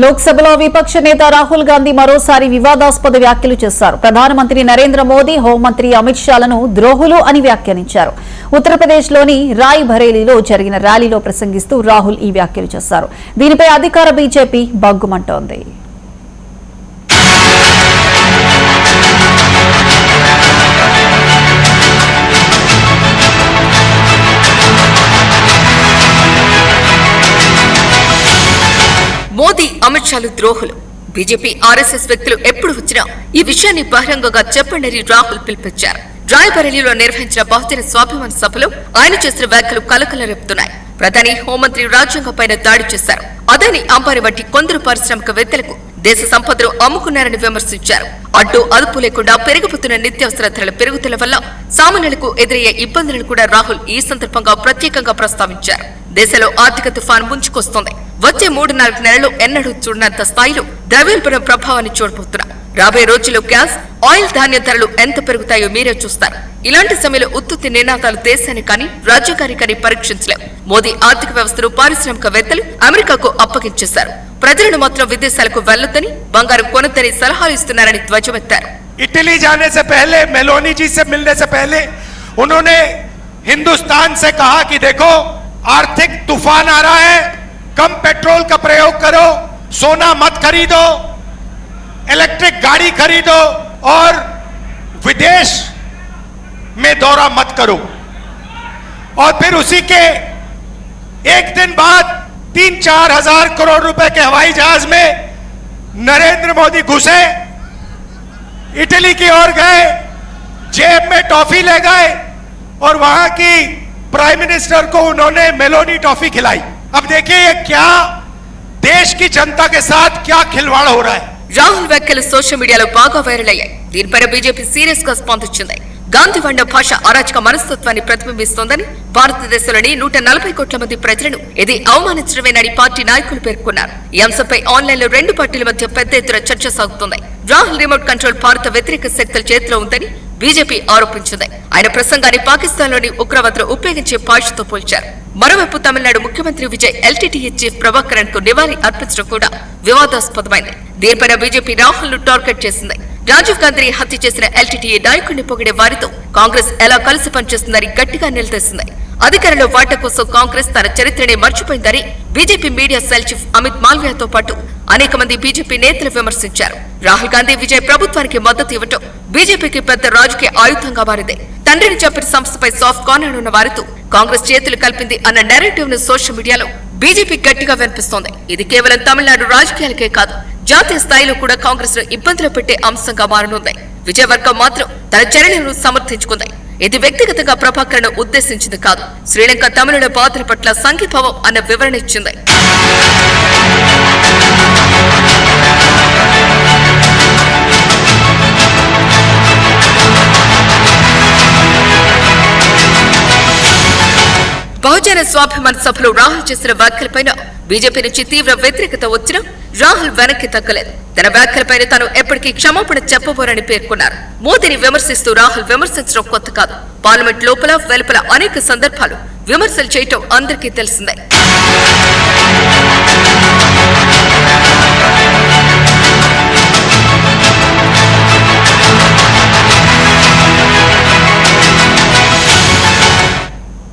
లోక్సభలో విపక్ష నేత రాహుల్ గాంధీ మరోసారి వివాదాస్పద వ్యాఖ్యలు చేశారు. ప్రధానమంత్రి నరేంద్ర మోదీ, హోంమంత్రి అమిత్ షాలను ద్రోహులు అని వ్యాఖ్యానించారు. ఉత్తరప్రదేశ్లోని రాయ్ బరేలీలో జరిగిన ర్యాలీలో ప్రసంగిస్తూ రాహుల్ ఈ వ్యాఖ్యలు చేశారు. దీనిపై అధికార బీజేపీ బగ్గుమంటోంది. మోదీ, అమిత్ షాలు ద్రోహులు. బీజేపీ, ఆర్ఎస్ఎస్ వ్యక్తులు ఎప్పుడు వచ్చినా ఈ విషయాన్ని బహిరంగంగా చెప్పండి రాహుల్ పిలుపునిచ్చారు. రాయ్బరేలీలో నిర్వహించిన బహుజన స్వాభిమాన సభలో ఆయన చేసిన వ్యాఖ్యలు కలకలం రేపుతున్నాయి. ప్రధాని, హోంమంత్రి రాజ్యాంగంపైన దాడి చేశారు. అదాని, అంబానీ వంటి కొందరు పారిశ్రామికవేత్తలకు దేశ సంపదను అమ్ముకున్నారని విమర్శించారు. అడ్డు అదుపు లేకుండా పెరిగిపోతున్న నిత్యావసర ధరల పెరుగుదల వల్ల సామాన్యులకు ఎదురయ్యే ఇబ్బందులను కూడా రాహుల్ ఈ సందర్భంగా ప్రత్యేకంగా ప్రస్తావించారు. దేశంలో ఆర్థిక తుఫాను ముంచుకొస్తోంది. వచ్చే 3-4 నెలలు ఎన్నడూ చూడనంత స్థాయిలో ద్రవ్యోల్బణ ప్రభావాన్ని చూడబోతున్నారు. రాబోయే రోజుల్లో గ్యాస్, ఆయిల్, ధాన్య ధరలు ఎంత పెరుగుతాయో మీరే చూస్తారు. ఇలాంటి సమయంలో ఉత్తుత్తి నినాదాలు దేశాన్ని కానీ రాజ్యాంగాన్ని కానీ పరీక్షించలేవు. మోదీ ఆర్థిక వ్యవస్థను పారిశ్రామికవేత్తలు అమెరికాకు అప్పగించేశారు. ప్రజలను మాత్రం విదేశాలకు వెళ్లొద్దని, బంగారం కొనొద్దని సలహాలు ఇస్తున్నారని ధ్వజమెత్తారు. इटली जाने से पहले, मेलोनी जी से मिलने से पहले उन्होंने हिंदुस्तान से कहा कि देखो आर्थिक तूफान आ रहा है, कम पेट्रोल का प्रयोग करो, सोना मत खरीदो, इलेक्ट्रिक गाड़ी खरीदो और विदेश में दौरा मत करो। और फिर उसी के एक दिन बाद 3-4 हजार करोड़ रुपए के हवाई जहाज में नरेंद्र मोदी घुसे, इटली की ओर गए, जेब में टॉफी ले गए और वहां की प्राइम मिनिस्टर को उन्होंने मेलोनी टॉफी खिलाई। अब देखिए ये क्या देश की जनता के साथ क्या खिलवाड़ हो रहा है। రాహుల్ వ్యాఖ్యలు సోషల్ మీడియాలో బాగా వైరల్ అయ్యాయి. దీనిపై బీజేపీ సీరియస్ గా స్పందించింది. గాంధీ వండ భాష అరాచక మనస్తత్వాన్ని ప్రతిబింబిస్తోందని, భారతదేశంలోని 140 కోట్ల మంది ప్రజలను ఇది అవమానించడమేనని పార్టీ నాయకులు పేర్కొన్నారు. ఈ అంశంపై ఆన్లైన్ లో 2 పార్టీల మధ్య పెద్ద ఎత్తున చర్చ సాగుతోంది. రాహుల్ రిమోట్ కంట్రోల్ భారత వ్యతిరేక శక్తుల చేతిలో ఉందని బీజేపీ ఆరోపించింది. ఆయన ప్రసంగాన్ని పాకిస్తాన్లోని ఉగ్రవాదులు ఉపయోగించే భాషతో పోల్చారు. మరోవైపు తమిళనాడు ముఖ్యమంత్రి విజయ్ ఎల్టీటీఈ చీఫ్ ప్రభాకరన్ కు నివాళి అర్పించడం కూడా వివాదాస్పదమైంది. దీనిపైన బీజేపీ రాహుల్ ను టార్గెట్ చేసింది. రాజీవ్ గాంధీ హత్య చేసిన ఎల్టీటీఈ నాయకుడిని పొగిడే వారితో కాంగ్రెస్ ఎలా కలిసి పనిచేస్తుందని గట్టిగా నిలదీసింది. అధికారంలో వాటా కోసం కాంగ్రెస్ తన చరిత్రనే మర్చిపోయిందని BJP media cell chief Amit మాల్వియాతో పాటు అనేక మంది బీజేపీ నేతలు విమర్శించారు. రాహుల్ గాంధీ విజయ్ ప్రభుత్వానికి మద్దతు ఇవ్వటం బీజేపీకి పెద్ద రాజకీయ ఆయుధంగా మారింది. తండ్రిని చంపిన సంస్థపై సాఫ్ట్ కార్నర్ ఉన్న వారితో కాంగ్రెస్ చేతులు కలిపింది అన్న నెరేటివ్ ను సోషల్ మీడియాలో బీజేపీ గట్టిగా వినిపిస్తోంది. ఇది కేవలం తమిళనాడు రాజకీయాలకే కాదు, జాతీయ స్థాయిలో కూడా కాంగ్రెస్ ను ఇబ్బందులు పెట్టే అంశంగా మారనుంది. విజయవర్గం మాత్రం తన చర్యలను సమర్థించుకుంది. ఇది వ్యక్తిగతంగా ప్రభాకరన్ ఉద్దేశించింది కాదు, శ్రీలంక తమిళుల బాధల పట్ల సంఘీభావం అన్న వివరణ ఇచ్చింది. బహుజన స్వాభిమాన సభలో రాహుల్ చేసిన వ్యాఖ్యలపైన బీజేపీ నుంచి తీవ్ర వ్యతిరేకత వచ్చినా రాహుల్ వెనక్కి తగ్గలేదు. తన వ్యాఖ్యలపైన తాను ఎప్పటికీ క్షమాపణ చెప్పబోరని పేర్కొన్నారు. మోదీని విమర్శిస్తూ రాహుల్ విమర్శించడం కొత్త కాదు. పార్లమెంట్ లోపల వెలుపల అనేక సందర్భాలు విమర్శలు చేయటం అందరికీ తెలిసిందే.